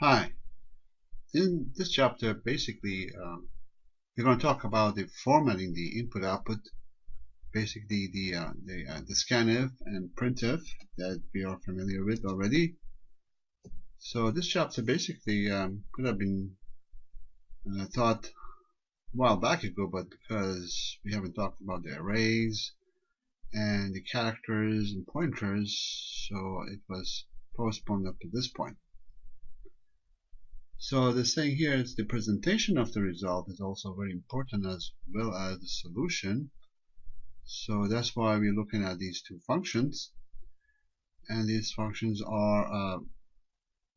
Hi. In this chapter, basically, we're going to talk about the formatting the input-output, basically the scanf and printf that we are familiar with already. So this chapter basically could have been taught a while back ago, but because we haven't talked about the arrays and the characters and pointers, so it was postponed up to this point. So the thing here is the presentation of the result is also very important as well as the solution. So that's why we're looking at these two functions. And these functions are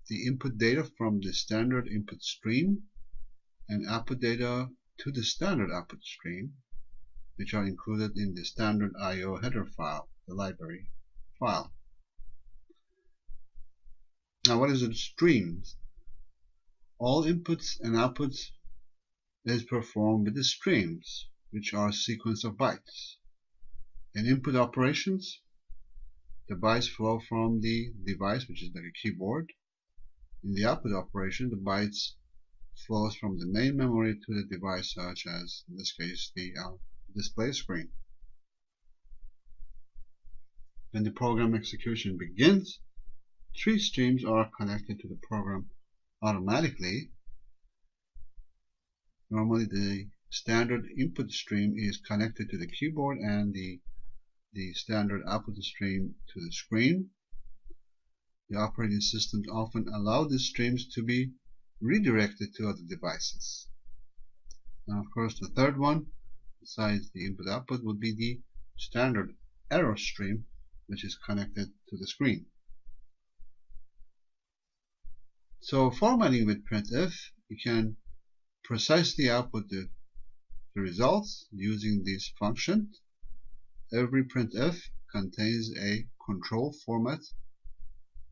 the input data from the standard input stream and output data to the standard output stream, which are included in the standard IO header file, the library file. Now what is a stream? All inputs and outputs is performed with the streams, which are a sequence of bytes. In input operations, the bytes flow from the device, which is like a keyboard. In the output operation, the bytes flows from the main memory to the device, such as in this case the display screen. When the program execution begins, three streams are connected to the program automatically. Normally the standard input stream is connected to the keyboard and the standard output stream to the screen. The operating systems often allow these streams to be redirected to other devices. Now, of course, the third one, besides the input-output, would be the standard error stream, which is connected to the screen. So, formatting with printf, you can precisely output the results using this function. Every printf contains a control format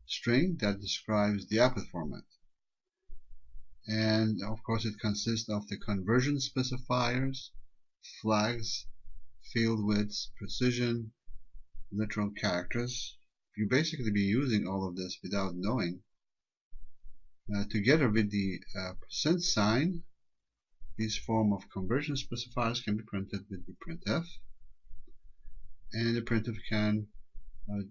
string that describes the output format. And of course it consists of the conversion specifiers, flags, field widths, precision, literal characters. You basically be using all of this without knowing. Together with the percent sign, these form of conversion specifiers can be printed with the printf. And the printf can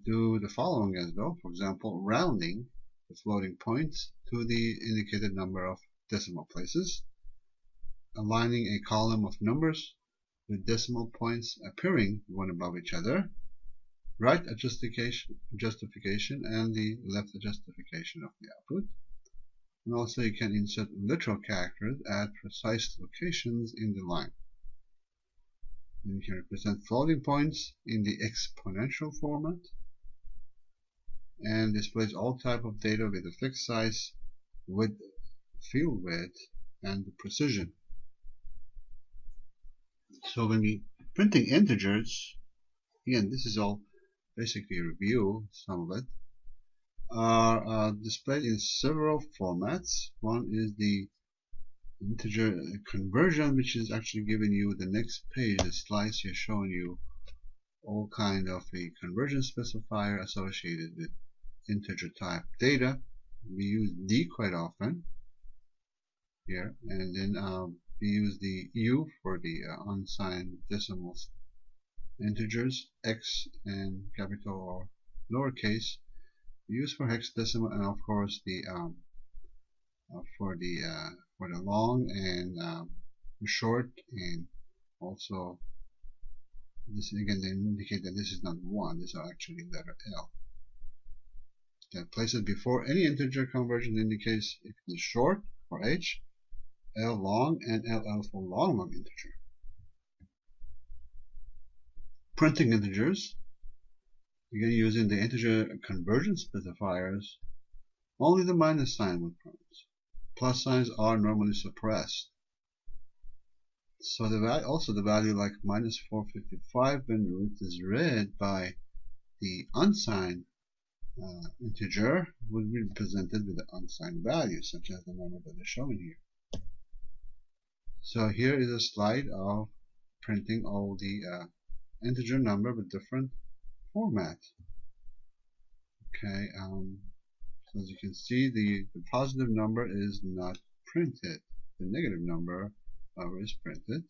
do the following as well. For example, rounding the floating points to the indicated number of decimal places, aligning a column of numbers with decimal points appearing one above each other, right justification and the left justification of the output. And also you can insert literal characters at precise locations in the line. And you can represent floating points in the exponential format and displays all type of data with a fixed size, width, field width, and precision. So when we printing integers, again this is all basically a review, some of it, are displayed in several formats. One is the integer conversion, which is actually giving you the next page, the slides here showing you all kind of a conversion specifier associated with integer type data. We use D quite often here, and then we use the U for the unsigned decimals integers, X and capital or lowercase we use for hexadecimal, and of course the for the long and short, and also this again they indicate that this is not 1, these are actually letter L. That places before any integer conversion indicates if it is short for H, L long, and LL for long integer. Printing integers, again using the integer conversion specifiers, only the minus sign will print. Plus signs are normally suppressed. So also the value like minus 455 when it is read by the unsigned integer will be represented with the unsigned value, such as the number that is shown here. So here is a slide of printing all the integer number with different format. Okay, So as you can see, the positive number is not printed. The negative number, however, is printed.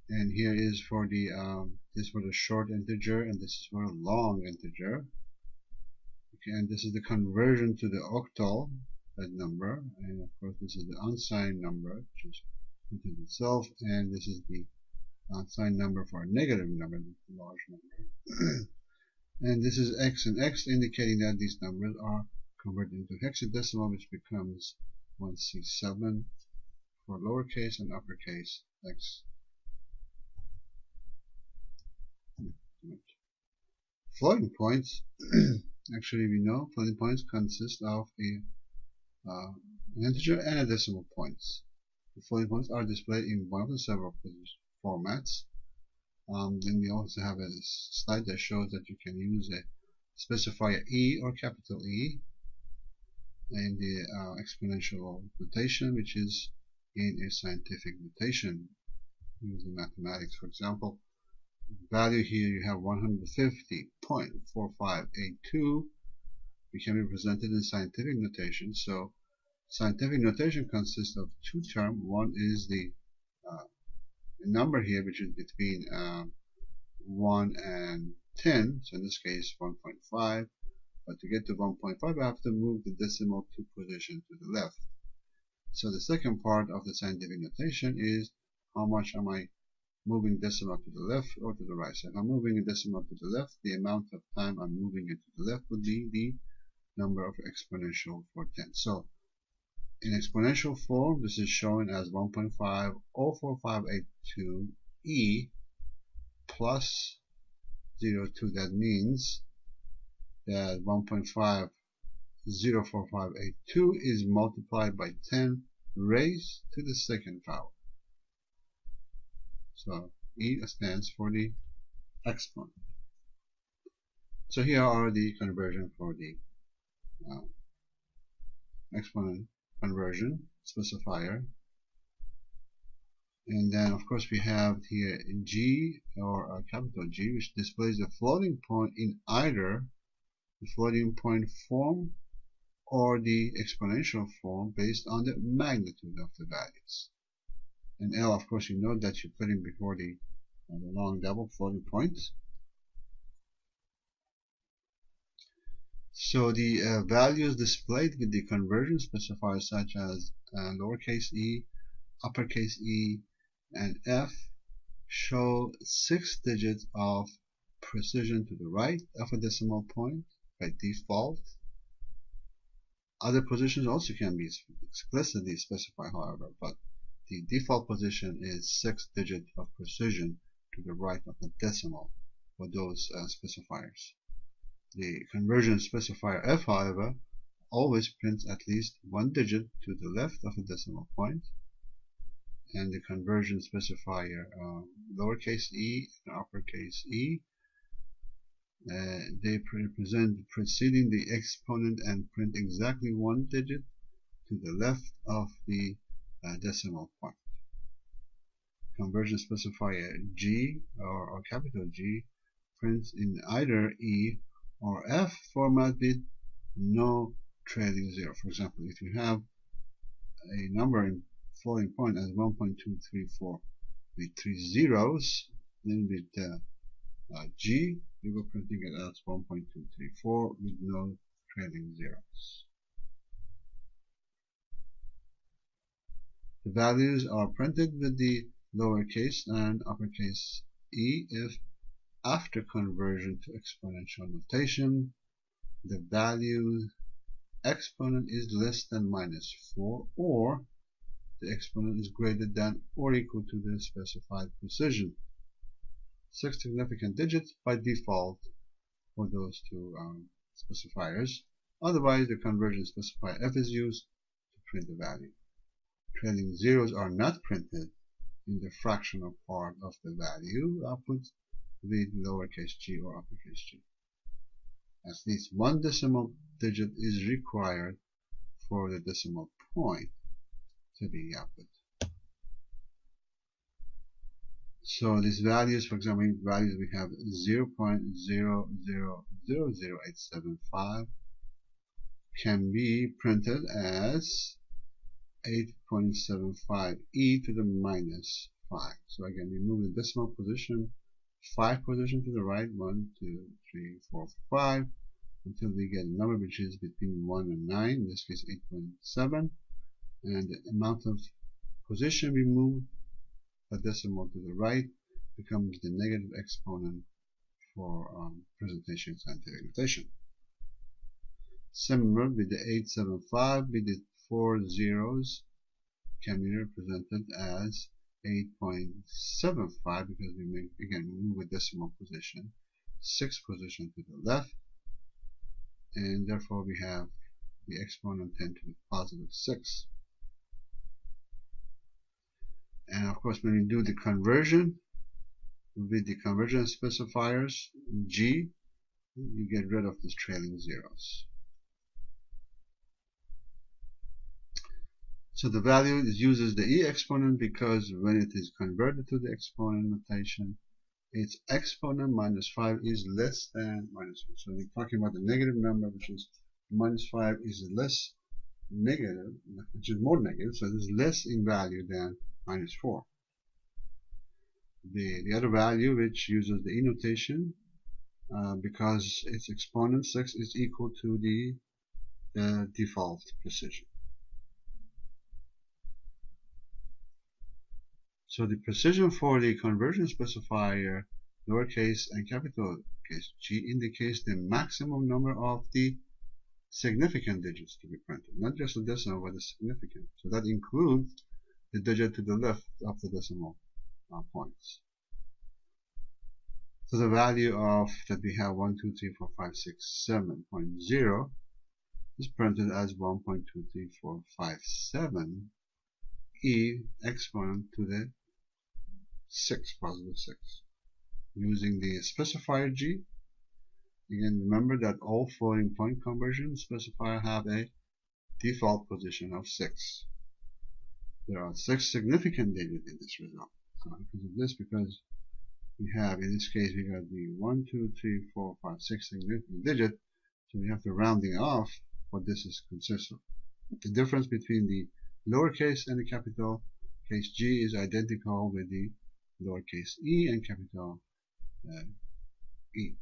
And here is for the this for the short integer, and this is for a long integer. Okay, and this is the conversion to the octal, that number, and of course this is the unsigned number, which is printed itself, and this is the unsigned number for a negative number, the large number. And this is x and x, indicating that these numbers are converted into hexadecimal, which becomes 1C7 for lowercase and uppercase x. Floating points, actually we know floating points consist of an integer and a decimal points. The floating points are displayed in one of the several formats. Then we also have a slide that shows that you can use a specifier E or capital E in the exponential notation, which is in a scientific notation using mathematics. For example, value here you have 150.4582, which can be represented in scientific notation. So scientific notation consists of two terms. One is the number here, which is between 1 and 10, so in this case 1.5, but to get to 1.5 I have to move the decimal 2 position to the left. So the second part of the scientific notation is how much am I moving decimal to the left or to the right. So if I'm moving a decimal to the left, the amount of time I'm moving it to the left would be the number of exponential for 10. So in exponential form, this is shown as 1.5044582e plus 0.2. That means that 1.5044582 is multiplied by 10 raised to the second power. So E stands for the exponent. So here are the conversion for the exponent conversion specifier. And then of course we have here G, or capital G, which displays the floating point in either the floating point form or the exponential form based on the magnitude of the values. And L, of course, you know that you're putting before the long double floating points. So the values displayed with the conversion specifiers such as lowercase e, uppercase E, and F show 6 digits of precision to the right of a decimal point by default. Other positions also can be explicitly specified, however, but the default position is 6 digits of precision to the right of a decimal for those specifiers. The conversion specifier F, however, always prints at least 1 digit to the left of a decimal point, and the conversion specifier lowercase e and uppercase e, they represent preceding the exponent and print exactly 1 digit to the left of the decimal point. Conversion specifier G, or capital G, prints in either E or F format with no trailing zero. For example, if you have a number in floating point as 1.234 with 3 zeros, then with G, we were printing it as 1.234 with no trailing zeros. The values are printed with the lowercase and uppercase e if, after conversion to exponential notation, the value exponent is less than -4, or the exponent is greater than or equal to the specified precision. 6 significant digits by default for those two specifiers. Otherwise, the conversion specifier F is used to print the value. Trailing zeros are not printed in the fractional part of the value output with lowercase g or uppercase g. At least 1 decimal digit is required for the decimal point to be output. So these values, for example, values we have 0.0000875 can be printed as 8.75 e to the minus 5. So again, we move the decimal position 5 position to the right, 1, 2, 3, 4, 5, until we get a number which is between 1 and 9, in this case 8.7, and the amount of position we move a decimal to the right becomes the negative exponent for presentation in scientific notation. Similar with the 875, with the 4 zeros can be represented as 8.75 because we make, again, move a decimal position 6 position to the left, and therefore we have the exponent 10 to the positive 6. And of course, when we do the conversion with the conversion specifiers G, you get rid of these trailing zeros. So the value uses the e exponent because when it is converted to the exponent notation, its exponent minus 5 is less than minus 1. So we're talking about the negative number, which is minus 5 is less negative, which is more negative, so it is less in value than minus 4. The other value, which uses the e notation, because its exponent 6 is equal to the default precision. So the precision for the conversion specifier lowercase and capital case G indicates the maximum number of the significant digits to be printed, not just the decimal but the significant. So that includes the digit to the left of the decimal points. So the value of that we have 1, 2, 3, 4, 5, 6, 7.0 is printed as 1.23457 e exponent to the 6, positive 6. Using the specifier G, again remember that all floating point conversion specifiers have a default position of 6. There are 6 significant digits in this result. So because of this, because we have, in this case, we got the 1, 2, 3, 4, 5, 6 significant digit, so we have to rounding off what this is consists of. The difference between the lowercase and the capital case G is identical with the lowercase e and capital E.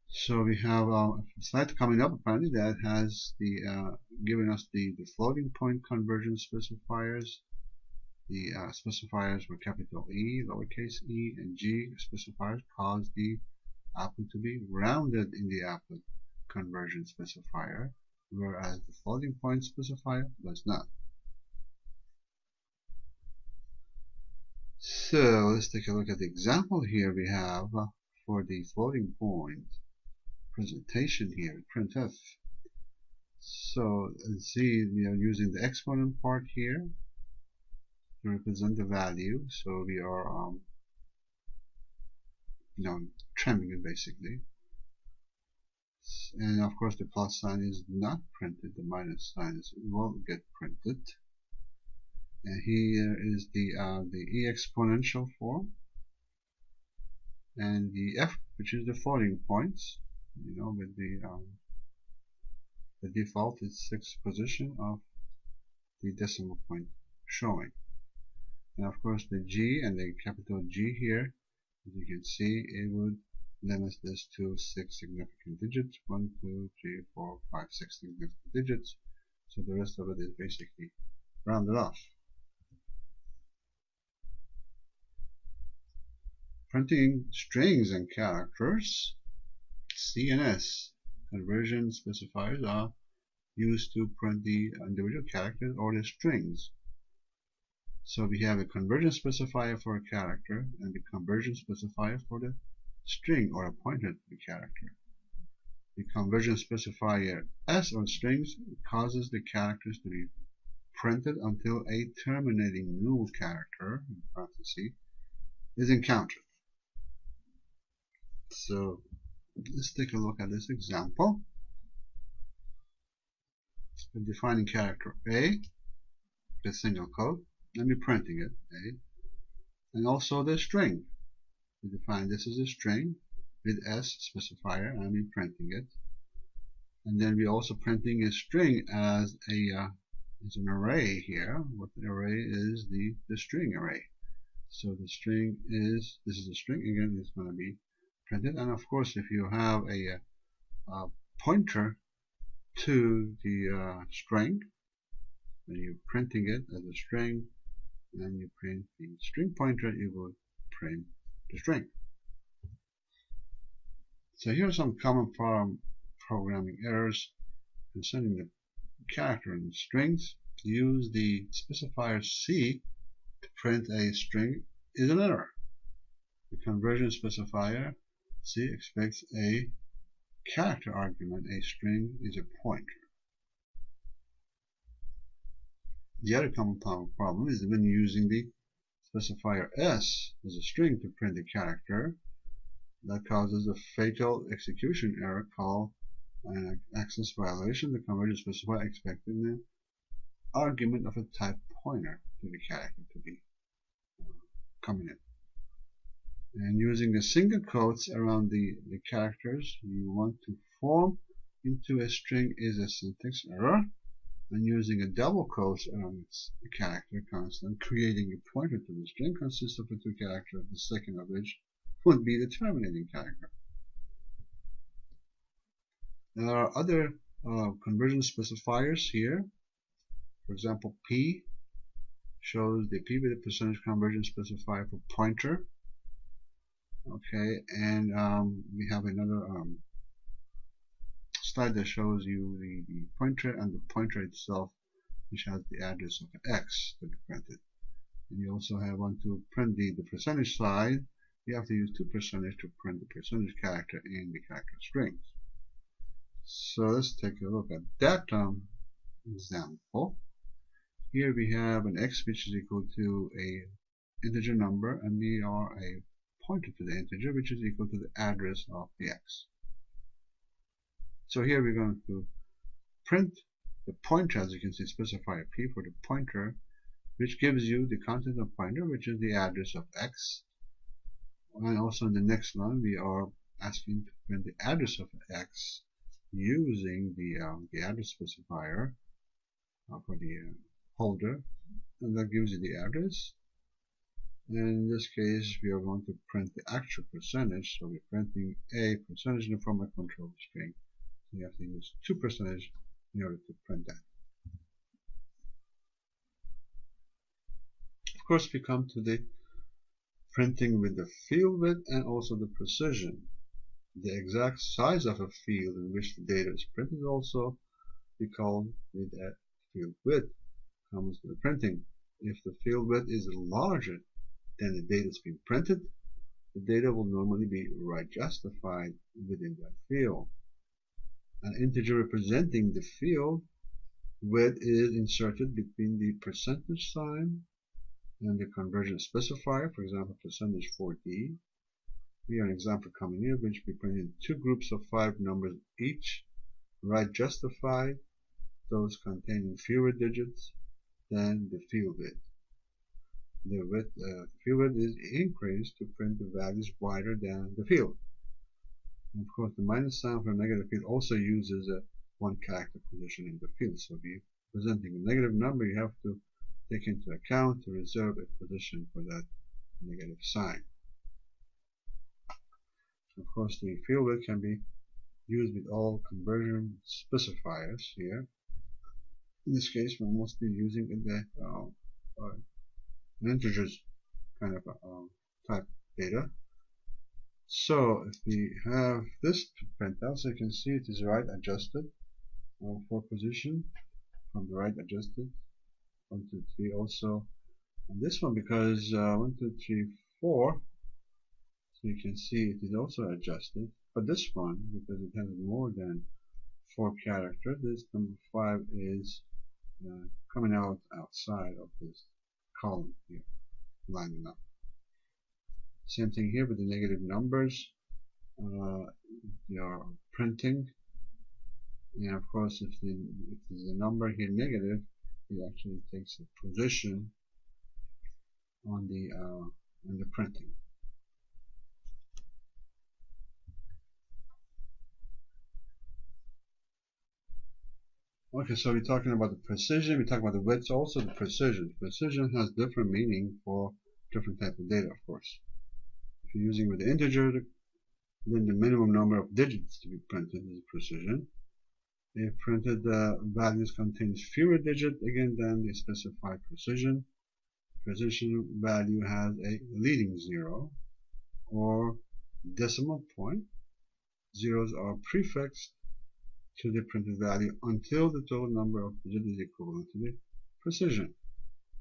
So we have a slide coming up apparently that has the given us the floating point conversion specifiers. The specifiers were capital E, lowercase e, and G specifiers cause the output to be rounded in the output conversion specifier, whereas the floating point specifier does not. So let's take a look at the example here we have for the floating point presentation here, printf. So let's see, we are using the exponent part here to represent the value. So we are trimming it basically. And of course the plus sign is not printed, the minus sign will get printed. And here is the e exponential form, and the f, which is the floating points, with the default is 6th position of the decimal point showing. And of course the G and the capital G here, as you can see, it would limit this to 6 significant digits, 1, 2, 3, 4, 5, 6 significant digits. So the rest of it is basically rounded off. Printing strings and characters, CNS conversion specifiers are used to print the individual characters or the strings. So we have a conversion specifier for a character and the conversion specifier for the string or a pointer to the character. The conversion specifier S on strings causes the characters to be printed until a terminating null character, in parentheses, is encountered. So let's take a look at this example. We're defining character A, the single quote, and we're printing it, A. And also the string. We define this as a string with S specifier, and we're printing it. And then we're also printing a string as an array here. What the array is, the string array. So the string is, this is a string again, it's going to be printed. And of course, if you have a pointer to the string, then you're printing it as a string, and you print the string pointer, you will print the string. So here are some common programming errors concerning the character and strings. To use the specifier C to print a string is an error. The conversion specifier C expects a character argument. A string is a pointer. The other common problem is when using the specifier S as a string to print a character, that causes a fatal execution error called an access violation. The conversion specifier expected an argument of a type pointer to the character to be coming in. And using a single quotes around the characters you want to form into a string is a syntax error. And using a double quotes around the character constant, creating a pointer to the string consists of the two characters, the second of which would be the terminating character. There are other conversion specifiers here. For example, P shows the P with a percentage conversion specifier for pointer. Okay, and we have another slide that shows you the pointer and the pointer itself, which has the address of X to be printed. And you also want to print the percentage side. You have to use 2% to print the percentage character in the character strings. So let's take a look at that example. Here we have an X which is equal to a integer number, and we are a pointer to the integer which is equal to the address of the X. So here we're going to print the pointer, as you can see, specify a P for the pointer, which gives you the content of pointer, which is the address of X. And also in the next line, we are asking to print the address of X using the address specifier for the holder, and that gives you the address. And in this case, we are going to print the actual percentage, so we're printing a percentage in the form of control string. So you have to use 2% in order to print that. Of course, we come to the printing with the field width and also the precision. The exact size of a field in which the data is printed is also be called with a field width. Comes to the printing. If the field width is larger than the data is being printed, the data will normally be right justified within that field. An integer representing the field width is inserted between the percentage sign and the conversion specifier, for example, percentage 4D. We have an example coming here, which we print in two groups of 5 numbers each, right justified, those containing fewer digits than the field width. The field width is increased to print the values wider than the field. And of course, the minus sign for a negative field also uses a one character position in the field. So if you're presenting a negative number, you have to take into account to reserve a position for that negative sign. Of course, the field width can be used with all conversion specifiers here. In this case, we're mostly using the integers kind of type data. So if we have this to print out, so you can see it is right adjusted for position from the right adjusted 1, 2, 3 also. And this one, because 1, 2, 3, 4, so you can see it is also adjusted. But this one, because it has more than 4 characters, this number 5 is coming out outside of this column here, lining up. Same thing here with the negative numbers. You are printing, and of course, if the number here negative, it actually takes a position on the printing. Okay, so we're talking about the precision, we're talking about the width, also the precision. Precision has different meaning for different type of data, of course. If you're using with the integer, then the minimum number of digits to be printed is precision. If printed values contains fewer digits, again, then they specify precision. Precision value has a leading zero or decimal point. Zeros are prefixed to the printed value until the total number of digits is equivalent to the precision.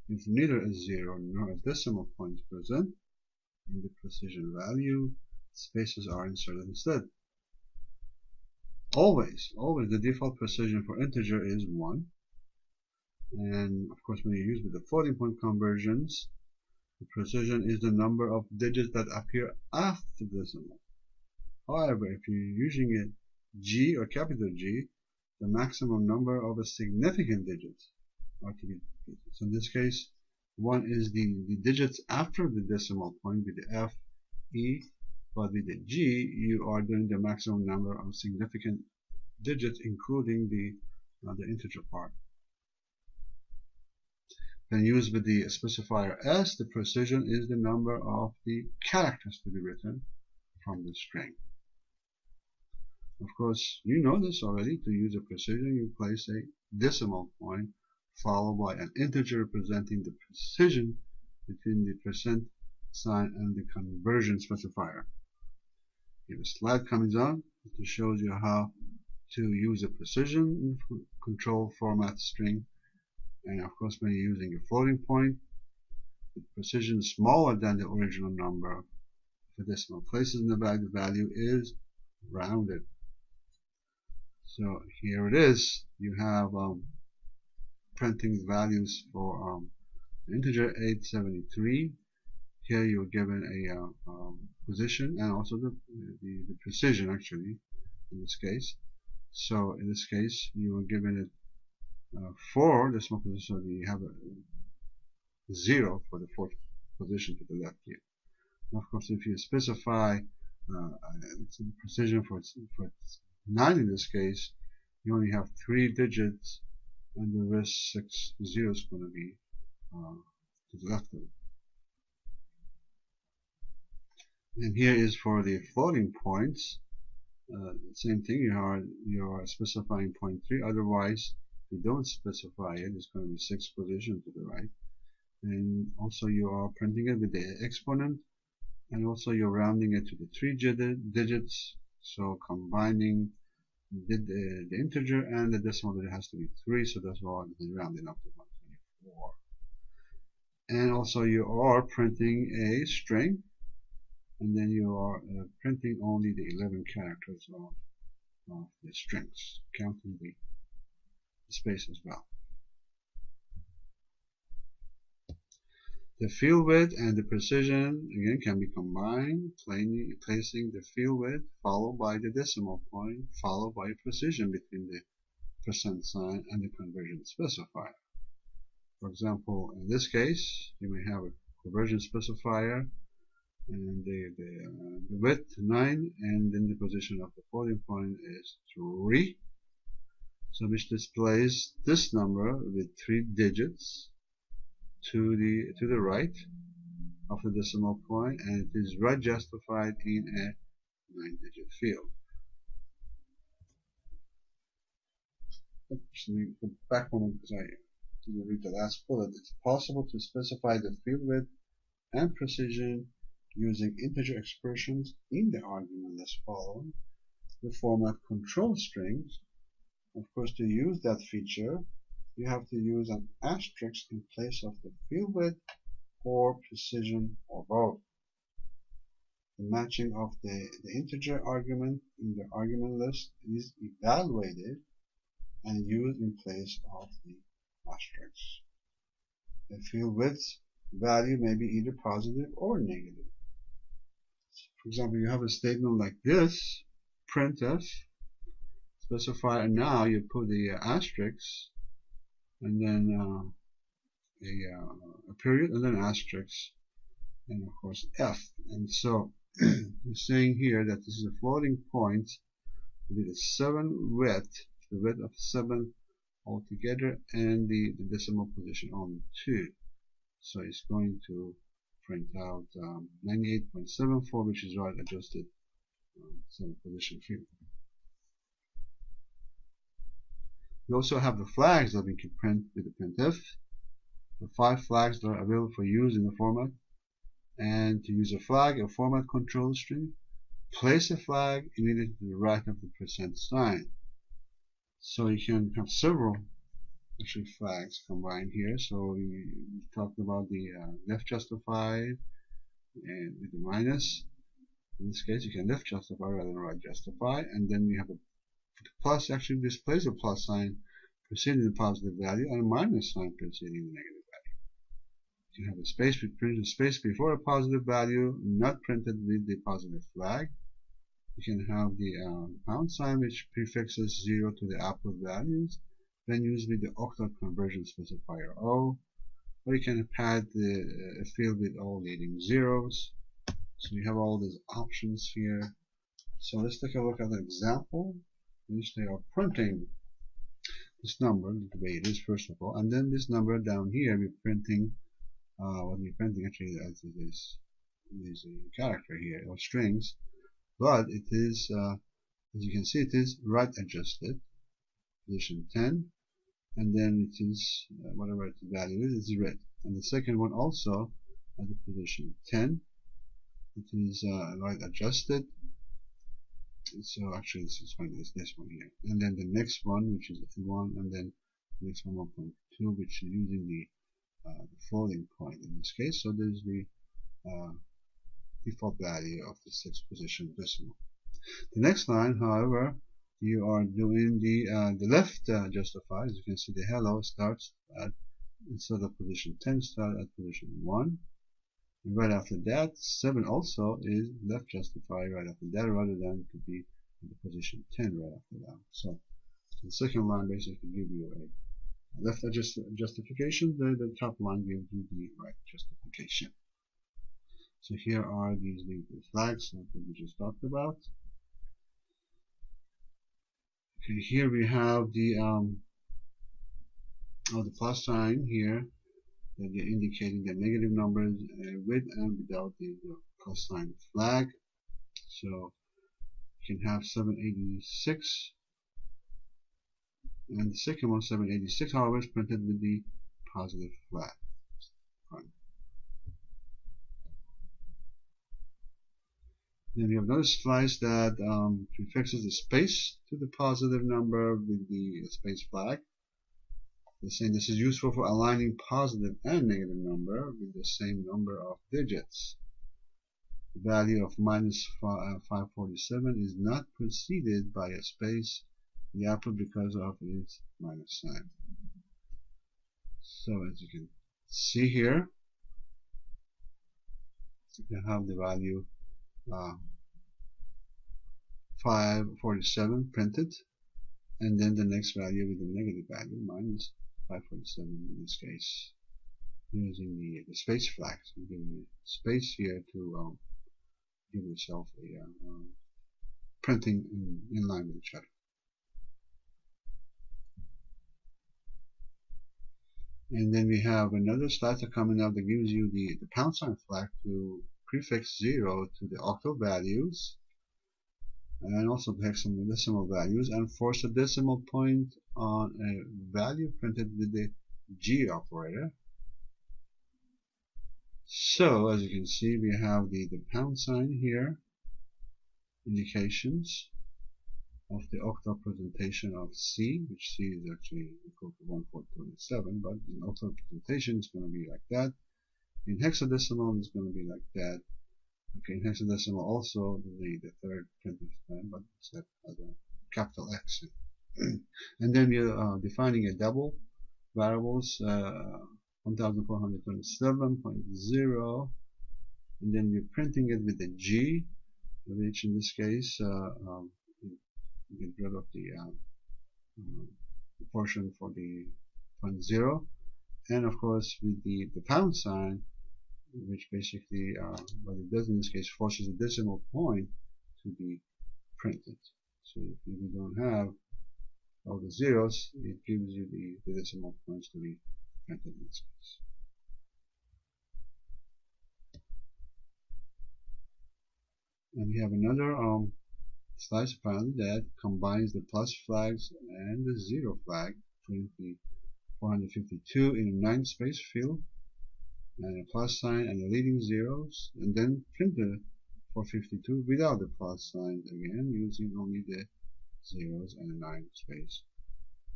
If neither a zero nor a decimal point is present in the precision value, spaces are inserted instead. Always the default precision for integer is 1. And of course, when you use with the floating point conversions, the precision is the number of digits that appear after the decimal. However, if you're using a G or capital G, the maximum number of a significant digits are to be printed. So in this case, 1 is the digits after the decimal point with the F, E, but with the G, you are doing the maximum number of significant digits, including the integer part. Then used with the specifier S, the precision is the number of the characters to be written from the string. Of course, you know this already. To use a precision, you place a decimal point followed by an integer representing the precision between the percent sign and the conversion specifier. Here a slide comes on that shows you how to use a precision control format string. And of course, when you're using a floating point, the precision is smaller than the original number of the decimal places in the value is rounded. So here it is. You have printing values for integer 873. Here you're given a position and also the precision, actually, in this case. So in this case, you are given it 4 decimal position, so you have a 0 for the 4th position to the left here. And of course, if you specify precision for 9 in this case, you only have 3 digits, and the rest 6 zeros is going to be to the left of it. And here is for the floating points. Same thing. You are specifying 0.3. Otherwise, if you don't specify it, it's going to be 6 positions to the right. And also, you are printing it with the exponent, and also you're rounding it to the 3 digits. So combining the integer and the decimal digit has to be 3, so that's why it is rounding up to 124. And also you are printing a string, and then you are printing only the 11 characters of the strings, counting the space as well. The field width and the precision again can be combined, placing the field width followed by the decimal point followed by precision between the percent sign and the conversion specifier. For example, in this case, you may have a conversion specifier and the width 9, and then the position of the floating point is 3. So which displays this number with 3 digits to the right of the decimal point, and it is right justified in a 9-digit field. Let me go back one because I didn't read the last bullet. It's possible to specify the field width and precision using integer expressions in the argument as following. The format control strings. Of course, to use that feature, you have to use an asterisk in place of the field width or precision or both. The matching of the integer argument in the argument list is evaluated and used in place of the asterisk. The field width value may be either positive or negative. For example, you have a statement like this: printf, specify, and now you put the asterisk and then a period, and then asterisk, and of course F. And so you're saying here that this is a floating point with a 7 width, the width of 7 altogether, and the decimal position on 2. So it's going to print out 98.74, which is right adjusted 7 position field. We also have the flags that we can print with the printf. The 5 flags that are available for use in the format. And to use a flag, a format control string, place a flag immediately to the right of the %sign. So you can have several actually flags combined here. So we talked about the left justified and with the minus. In this case, you can left justify rather than right justify, and then you have a plus actually displays a plus sign preceding the positive value and a minus sign preceding the negative value. You can have a space printed space before a positive value, not printed with the positive flag. You can have the pound sign which prefixes 0 to the output values, then used with the octal conversion specifier O, or you can pad the field with all leading zeros. So you have all these options here. So let's take a look at an example in which they are printing this number the way it is first of all, and then this number down here we're printing what we're printing actually as is a character here or strings, but it is as you can see it is right adjusted position 10, and then it is whatever its value is red, and the second one also at the position 10 it is right adjusted. So actually this one is this one here, and then the next one which is 1, and then the next one 1.2, which is using the floating point in this case. So there's the default value of the 6th position decimal. The next line, however, you are doing the left justify. As you can see, the hello starts at, instead of position 10, start at position 1. And right after that, 7 also is left justify right after that, rather than to be in the position 10 right after that. So the second line basically gives you a left justification, the top line gives you the right justification. So here are these flags that we just talked about. Okay, here we have the plus sign here that you're indicating the negative numbers with and without the plus sign flag. So you can have 786, and the second one 786, however, is printed with the positive flag. Fine. Then we have another slice that prefixes the space to the positive number with the space flag. They're saying this is useful for aligning positive and negative number with the same number of digits. The value of minus 547 is not preceded by a space in the output because of its minus sign. So as you can see here, you have the value 547 printed, and then the next value with the negative value minus 547 in this case, using the space flag. So giving space here to give yourself a printing in line with each other. And then we have another slicer coming up that gives you the pound sign flag to prefix 0 to the octal values, and also hexadecimal values, and force a decimal point on a value printed with the G operator. So as you can see, we have the pound sign here, indications of the octal presentation of C, which C is actually equal to 1427, but in octal presentation it's going to be like that. In hexadecimal it's going to be like that. Okay, in hexadecimal also the third printf time, but set as a capital X. And then we're defining a double variables 1427.0, and then we're printing it with the G, which in this case get rid of the portion for the 0.0, and of course with the pound sign, which basically what it does in this case forces the decimal point to be printed. So if you don't have all the zeros, it gives you the decimal points to be printed in this case. And we have another slice apparently that combines the plus flags and the 0 flag, print the 452 in a 9 space field, and a plus sign and the leading zeros, and then print the 452 without the plus sign again, using only the zeros and a 9 space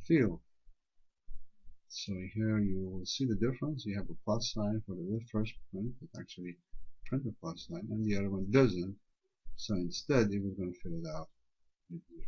field. So here you will see the difference. You have a plus sign for the first print that actually print the plus sign, and the other one doesn't. So instead, it was going to fill it out with 0.